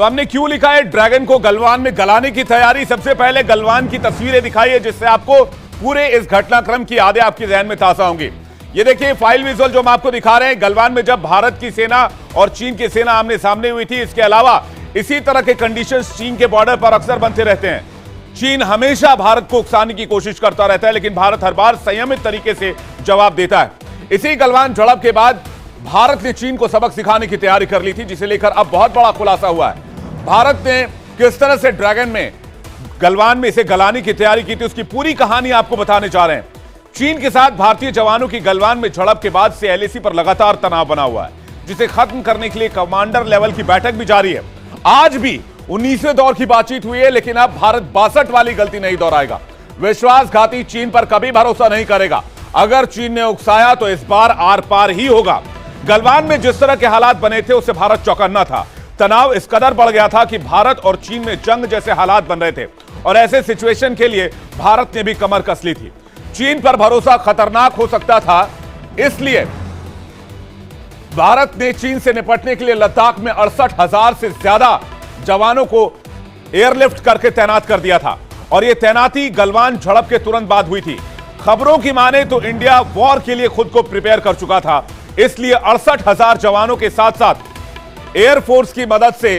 तो हमने क्यों लिखा है ड्रैगन को गलवान में गलाने की तैयारी। सबसे पहले गलवान की तस्वीरें दिखाई है जिससे आपको पूरे इस घटनाक्रम की यादें आपके जहन में ताजा होंगी। ये देखिए फाइल विजुअल जो हम आपको दिखा रहे हैं, गलवान में जब भारत की सेना और चीन की सेना आमने सामने हुई थी। इसके अलावा इसी तरह के कंडीशंस चीन के बॉर्डर पर अक्सर बनते रहते हैं। चीन हमेशा भारत को उकसाने की कोशिश करता रहता है, लेकिन भारत हर बार संयमित तरीके से जवाब देता है। इसी गलवान झड़प के बाद भारत ने चीन को सबक सिखाने की तैयारी कर ली थी, जिसे लेकर अब बहुत बड़ा खुलासा हुआ है। भारत ने किस तरह से ड्रैगन में गलवान में इसे गलाने की तैयारी की थी, उसकी पूरी कहानी आपको बताने जा रहे हैं। चीन के साथ भारतीय जवानों की गलवान में झड़प के बाद से एलएसी पर लगातार तनाव बना हुआ है, जिसे खत्म करने के लिए कमांडर लेवल की बैठक भी जारी है। आज भी 19वें दौर की बातचीत हुई है, लेकिन अब भारत 62 वाली गलती नहीं दोहराएगा। विश्वासघाती चीन पर कभी भरोसा नहीं करेगा। अगर चीन ने उकसाया तो इस बार आर पार ही होगा। गलवान में जिस तरह के हालात बने थे उससे भारत चौकन्ना था। तनाव इस कदर बढ़ गया था कि भारत और चीन में जंग जैसे हालात बन रहे थे और ऐसे सिचुएशन के लिए भारत ने भी कमर कस ली थी। चीन पर भरोसा खतरनाक हो सकता था, इसलिए भारत ने चीन से निपटने के लिए लद्दाख में 68,000 से ज्यादा जवानों को एयरलिफ्ट करके तैनात कर दिया था और यह तैनाती गलवान झड़प के तुरंत बाद हुई थी। खबरों की माने तो इंडिया वॉर के लिए खुद को प्रिपेयर कर चुका था, इसलिए 68,000 जवानों के साथ साथ एयरफोर्स की मदद से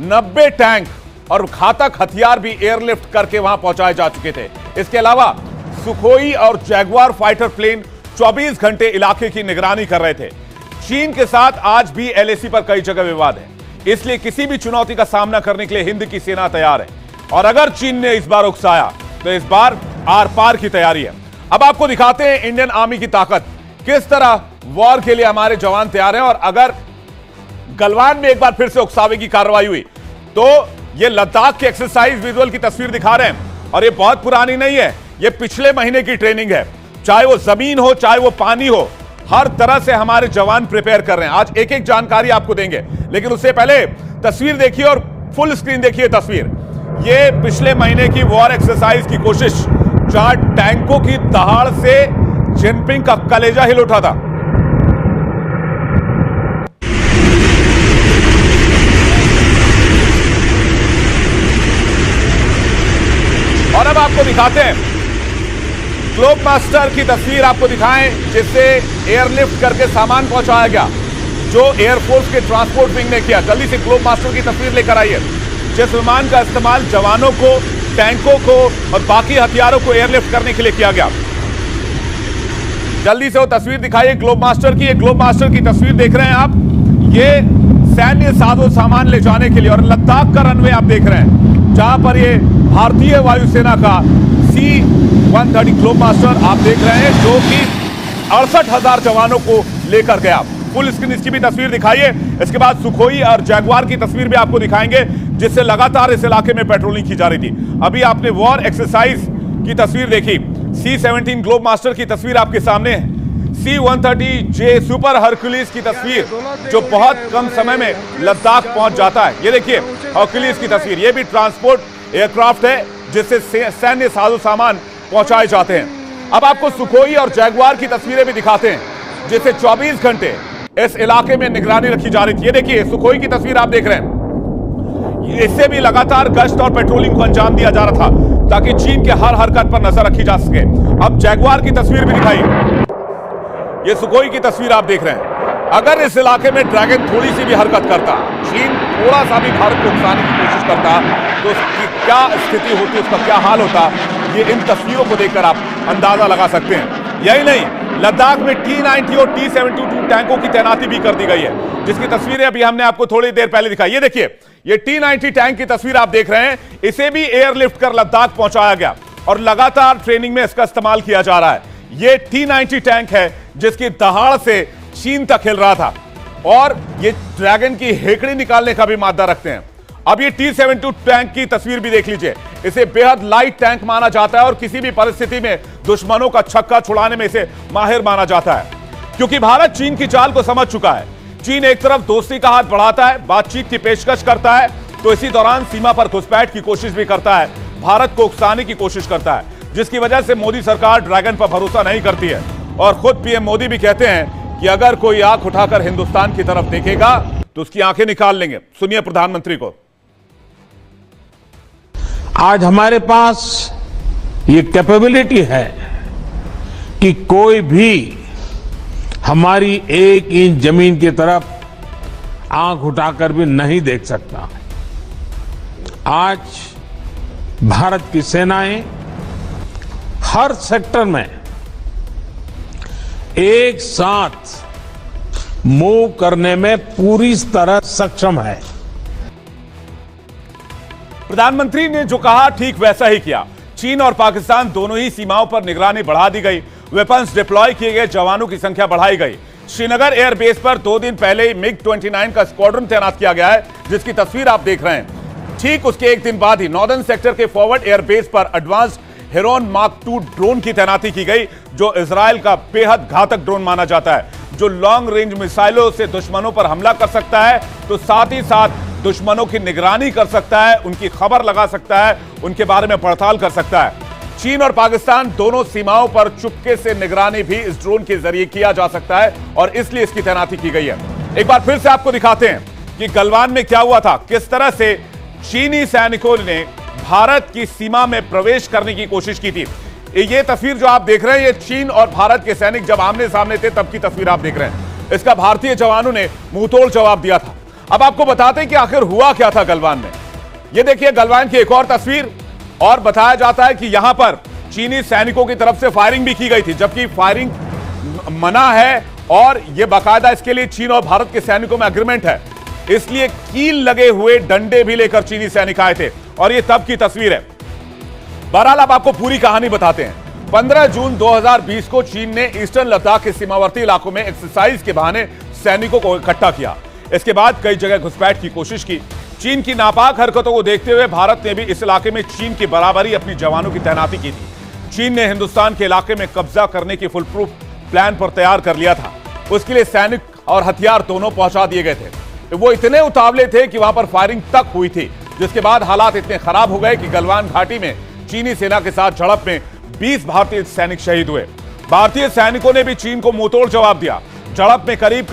90 टैंक और घातक हथियार भी एयरलिफ्ट करके वहां पहुंचाए जा चुके थे। इसके अलावा सुखोई और जैगुआर फाइटर प्लेन 24 घंटे इलाके की निगरानी कर रहे थे। चीन के साथ आज भी एलएसी पर कई जगह विवाद है, इसलिए किसी भी चुनौती का सामना करने के लिए हिंद की सेना तैयार है। और अगर चीन ने इस बार उकसाया तो इस बार आर पार की तैयारी है। अब आपको दिखाते हैं इंडियन आर्मी की ताकत, किस तरह वॉर के लिए हमारे जवान तैयार हैं। और अगर गलवान में एक बार फिर से उकसावे की कार्रवाई हुई तो ये लद्दाख के एक्सरसाइज विजुअल की तस्वीर दिखा रहे हैं और ये बहुत पुरानी नहीं है, ये पिछले महीने की ट्रेनिंग है। चाहे वो जमीन हो चाहे वो पानी हो, हर तरह से हमारे जवान प्रिपेयर कर रहे हैं। आज एक एक जानकारी आपको देंगे, लेकिन उससे पहले तस्वीर देखिए और फुल स्क्रीन देखिए तस्वीर। ये पिछले महीने की वॉर एक्सरसाइज की कोशिश, जहां टैंकों की दहाड़ से जिनपिंग का कलेजा हिल उठा था। और अब आपको दिखाते हैं ग्लोब मास्टर की तस्वीर आपको दिखाएं, जिससे एयरलिफ्ट करके सामान पहुंचाया गया जो एयरफोर्स के ट्रांसपोर्ट विंग ने किया। जल्दी से ग्लोब मास्टर की तस्वीर लेकर आइए, जिस विमान का इस्तेमाल जवानों को, टैंकों को और बाकी हथियारों को एयरलिफ्ट करने के लिए किया गया। जल्दी से वो तस्वीर दिखाइए ग्लोब मास्टर की। ये ग्लोब मास्टर की तस्वीर देख रहे हैं आप, ये सैन्य साजो सामान ले जाने के लिए। और लद्दाख का रनवे आप देख रहे हैं, जहां पर ये भारतीय वायुसेना का C-130 ग्लोब मास्टर आप देख रहे हैं, जो कि 68,000 जवानों को लेकर गया। फुल स्क्रीन इसकी भी तस्वीर दिखाइए। इसके बाद सुखोई और जैगुआर की तस्वीर भी आपको दिखाएंगे, जिससे लगातार इस इलाके में पेट्रोलिंग की जा रही थी। अभी आपने वॉर एक्सरसाइज की तस्वीर देखी, C-17 ग्लोब मास्टर की तस्वीर आपके सामने है। C-130J सुपर हरक्यूलिस की तस्वीर, जो बहुत कम समय में लद्दाख पहुंच जाता है। ये देखिए हरक्यूलिस की तस्वीर, ये भी ट्रांसपोर्ट एयरक्राफ्ट है जिससे सैन्य साजो सामान पहुंचाए जाते हैं। अब आपको सुखोई और जैगुआर की तस्वीरें भी दिखाते हैं, जिससे 24 घंटे इस इलाके में निगरानी रखी जा रही थी। ये देखिए सुखोई की तस्वीर आप देख रहे हैं, इससे भी लगातार गश्त और पेट्रोलिंग को अंजाम दिया जा रहा था ताकि चीन के हर हरकत पर नजर रखी जा सके। अब जैगुआर की तस्वीर भी दिखाई, ये सुखोई की तस्वीर आप देख रहे हैं। अगर इस इलाके में ड्रैगन थोड़ी सी भी हरकत करता, चीन थोड़ा सा भी भारत को उकसाने की कोशिश करता, तो उसकी क्या स्थिति होती, उसका क्या हाल होता, ये इन तस्वीरों को देखकर आप अंदाजा लगा सकते हैं। यही नहीं, लद्दाख में T-90 और T-72 टैंकों की तैनाती भी कर दी गई है, जिसकी तस्वीरें अभी हमने आपको थोड़ी देर पहले दिखाई। ये देखिए, ये T-90 टैंक की तस्वीर आप देख रहे हैं, इसे भी एयरलिफ्ट कर लद्दाख पहुंचाया गया और लगातार ट्रेनिंग में इसका इस्तेमाल किया जा रहा है। ये T-90 टैंक है जिसकी दहाड़ से चीन तक हिल रहा था और ये ड्रैगन की हेकड़ी निकालने का भी मादा रखते हैं। अब ये T-72 टैंक की तस्वीर भी देख लीजिए, इसे बेहद लाइट टैंक माना जाता है और किसी भी परिस्थिति में दुश्मनों का छक्का छुड़ाने में इसे माहिर माना जाता है, क्योंकि भारत चीन की चाल को समझ चुका है। चीन एक तरफ दोस्ती का हाथ बढ़ाता है, बातचीत की पेशकश करता है, तो इसी दौरान सीमा पर घुसपैठ की कोशिश भी करता है, भारत को उकसाने की कोशिश करता है, जिसकी वजह से मोदी सरकार ड्रैगन पर भरोसा नहीं करती है। और खुद पीएम मोदी भी कहते हैं कि अगर कोई आंख उठाकर हिंदुस्तान की तरफ देखेगा तो उसकी आंखें निकाल लेंगे। सुनिए प्रधानमंत्री को। आज हमारे पास ये कैपेबिलिटी है कि कोई भी हमारी 1 इंच जमीन की तरफ आंख उठाकर भी नहीं देख सकता। आज भारत की सेनाएं हर सेक्टर में एक साथ मूव करने में पूरी तरह सक्षम है। प्रधानमंत्री ने जो कहा ठीक वैसा ही किया। चीन और पाकिस्तान दोनों ही सीमाओं पर निगरानी बढ़ा दी गई, वेपन्स डिप्लॉय किए गए, जवानों की संख्या बढ़ाई गई। श्रीनगर एयरबेस पर 2 दिन पहले ही MiG-29 का स्क्वाड्रन तैनात किया गया है, जिसकी तस्वीर आप देख रहे हैं। ठीक उसके एक दिन बाद ही नॉर्दर्न सेक्टर के फॉरवर्ड एयरबेस पर एडवांस्ड हेरोन मार्क 2 ड्रोन की तैनाती की गई, जो इजराइल का बेहद घातक ड्रोन माना जाता है, जो लॉन्ग रेंज मिसाइलों से दुश्मनों पर हमला कर सकता है, तो साथ ही साथ दुश्मनों की निगरानी कर सकता है, उनकी खबर लगा सकता है, उनके बारे में पड़ताल कर सकता है। चीन और पाकिस्तान दोनों सीमाओं पर चुपके से निगरानी भी इस ड्रोन के जरिए किया जा सकता है और इसलिए इसकी तैनाती की गई है। एक बार फिर से आपको दिखाते हैं कि गलवान में क्या हुआ था, किस तरह से चीनी सैनिकों ने भारत की सीमा में प्रवेश करने की कोशिश की थी। ये तस्वीर जो आप देख रहे हैं, ये चीन और भारत के सैनिक जब आमने सामने थे तब की तस्वीर आप देख रहे हैं। इसका भारतीय जवानों ने मुंहतोड़ जवाब दिया था। अब आपको बताते हैं कि आखिर हुआ क्या था गलवान में। ये देखिए गलवान की एक और तस्वीर, और बताया जाता है कि यहां पर चीनी सैनिकों की तरफ से फायरिंग भी की गई थी, जबकि फायरिंग मना है और यह बाकायदा इसके लिए चीन और भारत के सैनिकों में एग्रीमेंट है, इसलिए कील लगे हुए डंडे भी लेकर चीनी सैनिक आए थे और यह तब की तस्वीर है। बहरहाल अब आपको पूरी कहानी बताते हैं। 15 जून 2020 को चीन ने ईस्टर्न लद्दाख के सीमावर्ती इलाकों में एक्सरसाइज के बहाने सैनिकों को इकट्ठा किया। इसके बाद कई जगह घुसपैठ की कोशिश की। चीन की नापाक हरकतों को देखते हुए भारत ने भी इस इलाके में चीन की बराबरी अपनी जवानों की तैनाती की थी। चीन ने हिंदुस्तान के इलाके में कब्जा करने की फुल प्रूफ प्लान पर तैयार कर लिया था। उसके लिए सैनिक और हथियार दोनों पहुंचा दिए गए थे। वो इतने उतावले थे कि वहां पर फायरिंग तक हुई थी, जिसके बाद हालात इतने खराब हो गए कि गलवान घाटी में चीनी सेना के साथ झड़प में 20 भारतीय सैनिक शहीद हुए। भारतीय सैनिकों ने भी चीन को मुंहतोड़ जवाब दिया। झड़प में करीब